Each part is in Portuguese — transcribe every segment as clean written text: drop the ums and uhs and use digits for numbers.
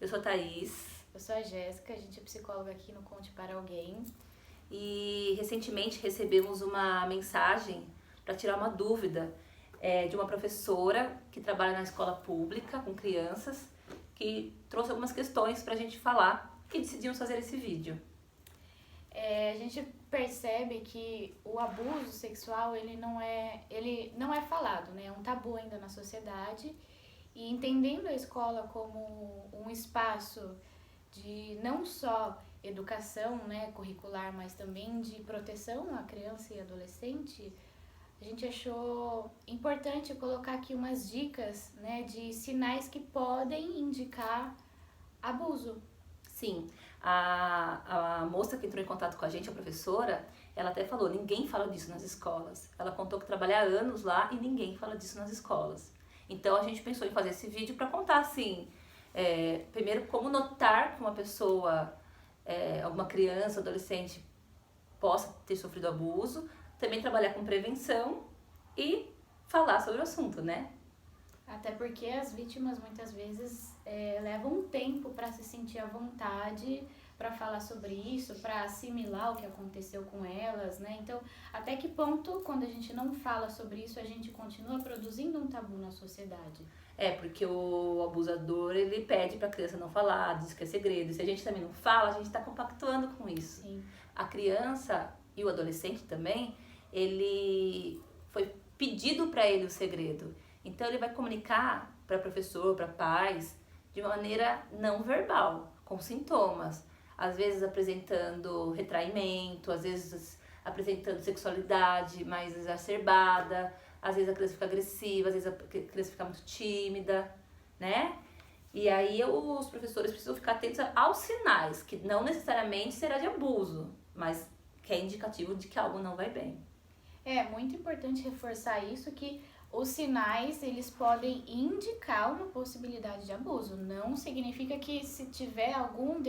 Eu sou a Thaís. Eu sou a Jéssica, a gente é psicóloga aqui no Conte para Alguém. E recentemente recebemos uma mensagem para tirar uma dúvida de uma professora que trabalha na escola pública com crianças, que trouxe algumas questões para a gente falar e decidimos fazer esse vídeo. A gente percebe que o abuso sexual ele não é falado, né? É um tabu ainda na sociedade. E entendendo a escola como um espaço de não só educação, né, curricular, mas também de proteção à criança e adolescente, a gente achou importante colocar aqui umas dicas, né, de sinais que podem indicar abuso. Sim, a moça que entrou em contato com a gente, a professora, ela até falou, ninguém fala disso nas escolas. Ela contou que trabalha há anos lá e ninguém fala disso nas escolas. Então a gente pensou em fazer esse vídeo para contar assim, primeiro como notar que uma pessoa, alguma criança, adolescente possa ter sofrido abuso, também trabalhar com prevenção e falar sobre o assunto, né? Até porque as vítimas muitas vezes levam um tempo para se sentir à vontade para falar sobre isso, para assimilar o que aconteceu com elas, né? Então, até que ponto, quando a gente não fala sobre isso, a gente continua produzindo um tabu na sociedade? Porque o abusador, ele pede pra criança não falar, diz que é segredo. E se a gente também não fala, a gente tá compactuando com isso. Sim. A criança e o adolescente também, ele foi pedido para ele o segredo. Então ele vai comunicar para professor, para pais, de uma maneira não verbal, com sintomas. Às vezes apresentando retraimento, às vezes apresentando sexualidade mais exacerbada, às vezes a criança fica agressiva, às vezes a criança fica muito tímida, né? E aí os professores precisam ficar atentos aos sinais, que não necessariamente será de abuso, mas que é indicativo de que algo não vai bem. É muito importante reforçar isso, que os sinais, eles podem indicar uma possibilidade de abuso. Não significa que se tiver alguma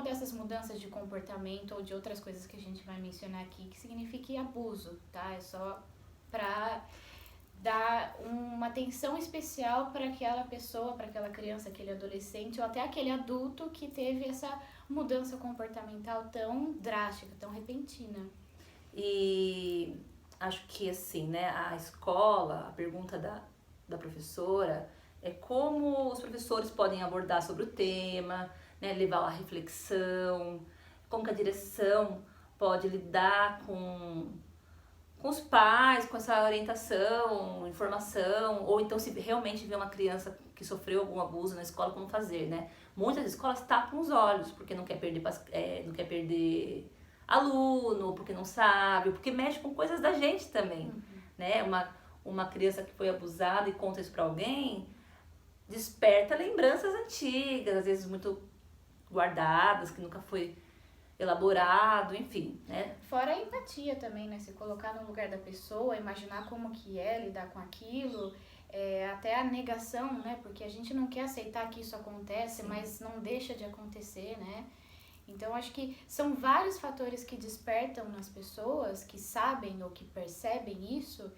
dessas mudanças de comportamento ou de outras coisas que a gente vai mencionar aqui, que signifique abuso, tá? É só para dar uma atenção especial para aquela pessoa, para aquela criança, aquele adolescente ou até aquele adulto que teve essa mudança comportamental tão drástica, tão repentina. E acho que assim, né, a escola, a pergunta da professora é como os professores podem abordar sobre o tema, né, levar à reflexão, como que a direção pode lidar com os pais, com essa orientação, informação, ou então se realmente vê uma criança que sofreu algum abuso na escola, como fazer, né? Muitas escolas tapam os olhos, porque não quer perder aluno, porque não sabe, porque mexe com coisas da gente também, né? Uma criança que foi abusada e conta isso pra alguém, desperta lembranças antigas, às vezes muito guardadas, que nunca foi elaborado, enfim, né? Fora a empatia também, né? Se colocar no lugar da pessoa, imaginar como que é lidar com aquilo, até a negação, né? Porque a gente não quer aceitar que isso acontece, Sim. Mas não deixa de acontecer, né? Então, acho que são vários fatores que despertam nas pessoas que sabem ou que percebem isso,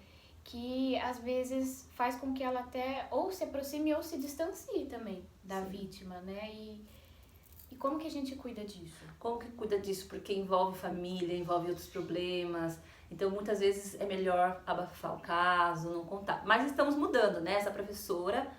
que às vezes faz com que ela até ou se aproxime ou se distancie também da Sim. vítima, né? E como que a gente cuida disso? Como que cuida disso? Porque envolve família, envolve outros problemas. Então, muitas vezes é melhor abafar o caso, não contar. Mas estamos mudando, né? Essa professora,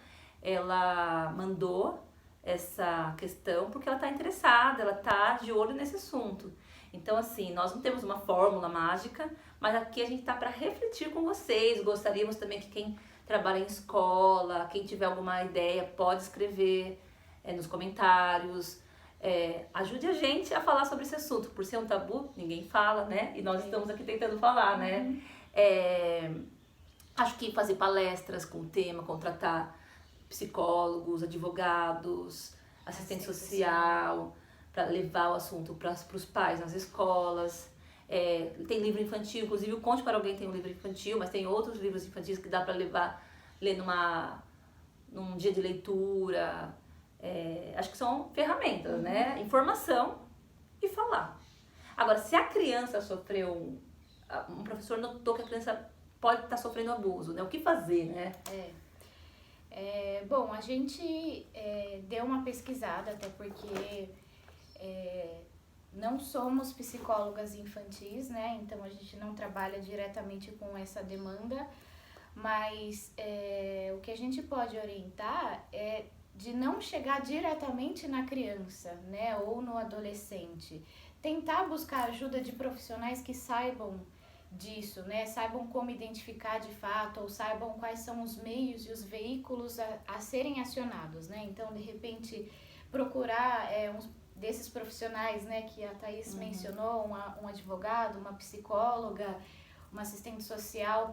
ela mandou essa questão porque ela está interessada, ela está de olho nesse assunto. Então, assim, nós não temos uma fórmula mágica, mas aqui a gente está para refletir com vocês. Gostaríamos também que quem trabalha em escola, quem tiver alguma ideia, pode escrever nos comentários. Ajude a gente a falar sobre esse assunto. Por ser um tabu, ninguém fala, né? E nós estamos aqui tentando falar, né? Acho que fazer palestras com o tema, contratar psicólogos, advogados, assistente social, para levar o assunto para os pais nas escolas. Tem livro infantil, inclusive o Conte para Alguém tem um livro infantil, mas tem outros livros infantis que dá para ler num dia de leitura. Acho que são ferramentas, né? Informação e falar. Agora, se a criança sofreu, um professor notou que a criança pode estar sofrendo abuso, né? O que fazer, né? Bom, a gente deu uma pesquisada, até porque não somos psicólogas infantis, né? Então a gente não trabalha diretamente com essa demanda, mas o que a gente pode orientar é de não chegar diretamente na criança, né? Ou no adolescente. Tentar buscar ajuda de profissionais que saibam disso, né? Saibam como identificar de fato, ou saibam quais são os meios e os veículos a serem acionados, né? Então, de repente, procurar desses profissionais, né, que a Thaís mencionou, um advogado, uma psicóloga, uma assistente social,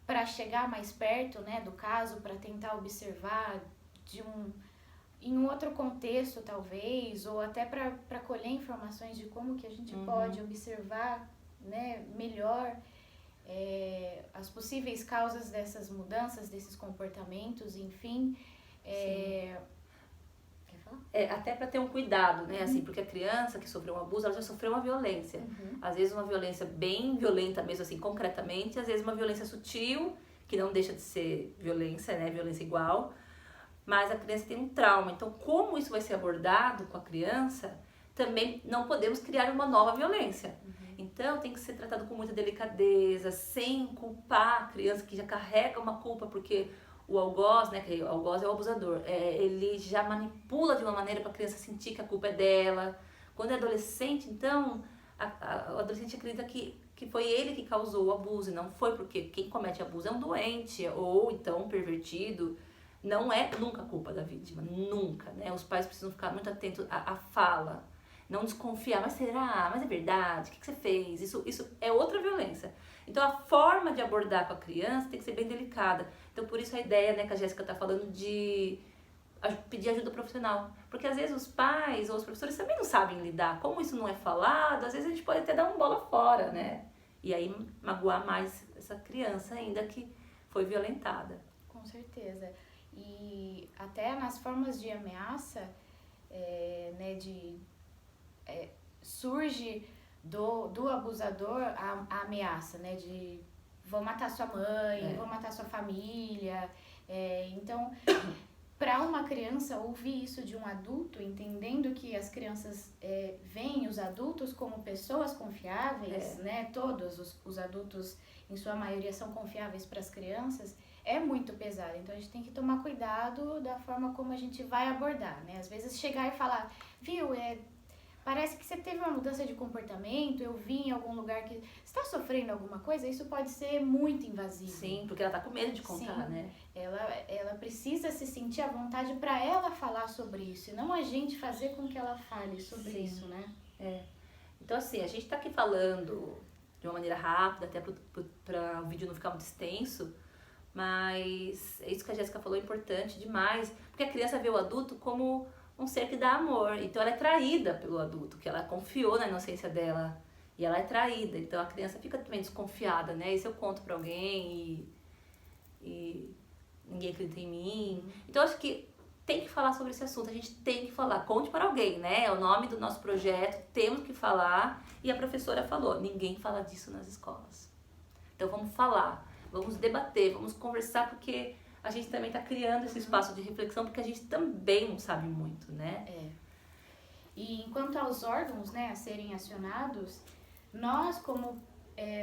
para chegar mais perto, né, do caso, para tentar observar em um outro contexto, talvez, ou até para colher informações de como que a gente pode observar, né, melhor as possíveis causas dessas mudanças, desses comportamentos, enfim. Quer falar? Até para ter um cuidado, né? Assim, porque a criança que sofreu um abuso, ela já sofreu uma violência. Às vezes uma violência bem violenta mesmo, assim, concretamente. Às vezes uma violência sutil, que não deixa de ser violência, né? Violência igual. Mas a criança tem um trauma. Então, como isso vai ser abordado com a criança, também não podemos criar uma nova violência. Então, tem que ser tratado com muita delicadeza, sem culpar a criança que já carrega uma culpa, porque o algoz, né, que o algoz é o abusador, ele já manipula de uma maneira para a criança sentir que a culpa é dela. Quando é adolescente, então, o adolescente acredita que foi ele que causou o abuso, e não foi, porque quem comete abuso é um doente, ou então um pervertido. Não é nunca culpa da vítima, nunca, né? Os pais precisam ficar muito atentos à fala, não desconfiar, mas será? Mas é verdade? O que você fez? Isso é outra violência. Então a forma de abordar com a criança tem que ser bem delicada. Então por isso a ideia, né, que a Jéssica está falando de pedir ajuda profissional. Porque às vezes os pais ou os professores também não sabem lidar. Como isso não é falado, às vezes a gente pode até dar uma bola fora, né? E aí magoar mais essa criança ainda que foi violentada. Com certeza. E até nas formas de ameaça, né, surge do abusador a ameaça, né, de vou matar sua mãe, vou matar sua família. Então, para uma criança ouvir isso de um adulto, entendendo que as crianças veem os adultos como pessoas confiáveis, né, todos os adultos, em sua maioria, são confiáveis para as crianças, é muito pesado. Então a gente tem que tomar cuidado da forma como a gente vai abordar, né? Às vezes chegar e falar, viu, parece que você teve uma mudança de comportamento, eu vi em algum lugar que você está sofrendo alguma coisa, isso pode ser muito invasivo. Sim, porque ela tá com medo de contar, né? Ela precisa se sentir à vontade para ela falar sobre isso, e não a gente fazer com que ela fale sobre isso, né? Então assim, a gente tá aqui falando de uma maneira rápida, até para o vídeo não ficar muito extenso, mas é isso que a Jéssica falou, é importante demais, porque a criança vê o adulto como um ser que dá amor, então ela é traída pelo adulto, que ela confiou na inocência dela, e ela é traída, então a criança fica também desconfiada, né? E se eu conto pra alguém e ninguém acredita em mim? Então acho que tem que falar sobre esse assunto, a gente tem que falar, conte para alguém, né? É o nome do nosso projeto, temos que falar, e a professora falou, ninguém fala disso nas escolas. Então vamos falar. Vamos debater, vamos conversar, porque a gente também está criando esse espaço de reflexão, porque a gente também não sabe muito, né? E enquanto aos órgãos, né, a serem acionados, nós como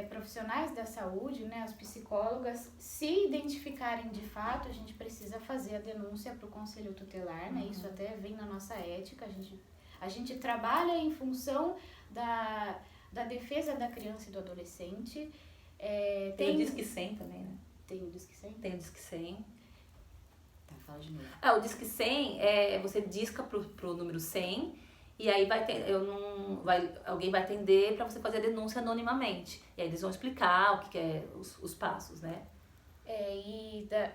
profissionais da saúde, né, as psicólogas, se identificarem de fato, a gente precisa fazer a denúncia para o conselho tutelar, né? Isso até vem na nossa ética, a gente trabalha em função da defesa da criança e do adolescente. Tem o Disque 100 também, né? Tem o Disque 100? Tem o Disque 100. Tá, fala de novo. O Disque 100 você disca pro número 100 e aí alguém vai atender para você fazer a denúncia anonimamente. E aí eles vão explicar o que é os passos, né?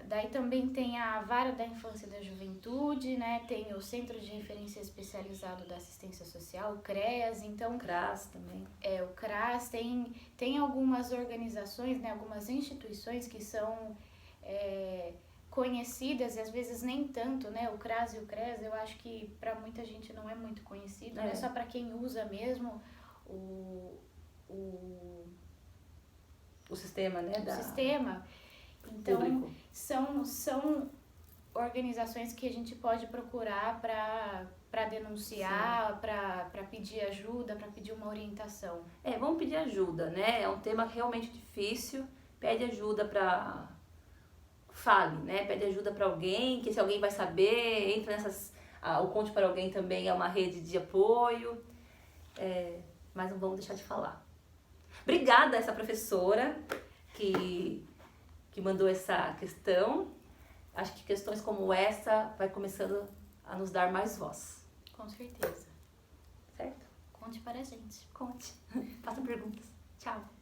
Daí também tem a Vara da Infância e da Juventude, né? Tem o Centro de Referência Especializado da Assistência Social, o CREAS, então... O CRAS também. O CRAS, tem algumas organizações, né? Algumas instituições que são conhecidas e às vezes nem tanto, né? O CRAS e o CREAS, eu acho que para muita gente não é muito conhecido, né? Só para quem usa mesmo o sistema, né? O sistema. Então, são organizações que a gente pode procurar para denunciar, para pedir ajuda, para pedir uma orientação? Vamos pedir ajuda, né? É um tema realmente difícil. Pede ajuda para... Fale, né? Pede ajuda para alguém, que se alguém vai saber, entra nessas... o Conte para Alguém também é uma rede de apoio. Mas não vamos deixar de falar. Obrigada a essa professora que mandou essa questão. Acho que questões como essa vai começando a nos dar mais voz. Com certeza. Certo? Conte para a gente. Conte. Faça perguntas. Tchau.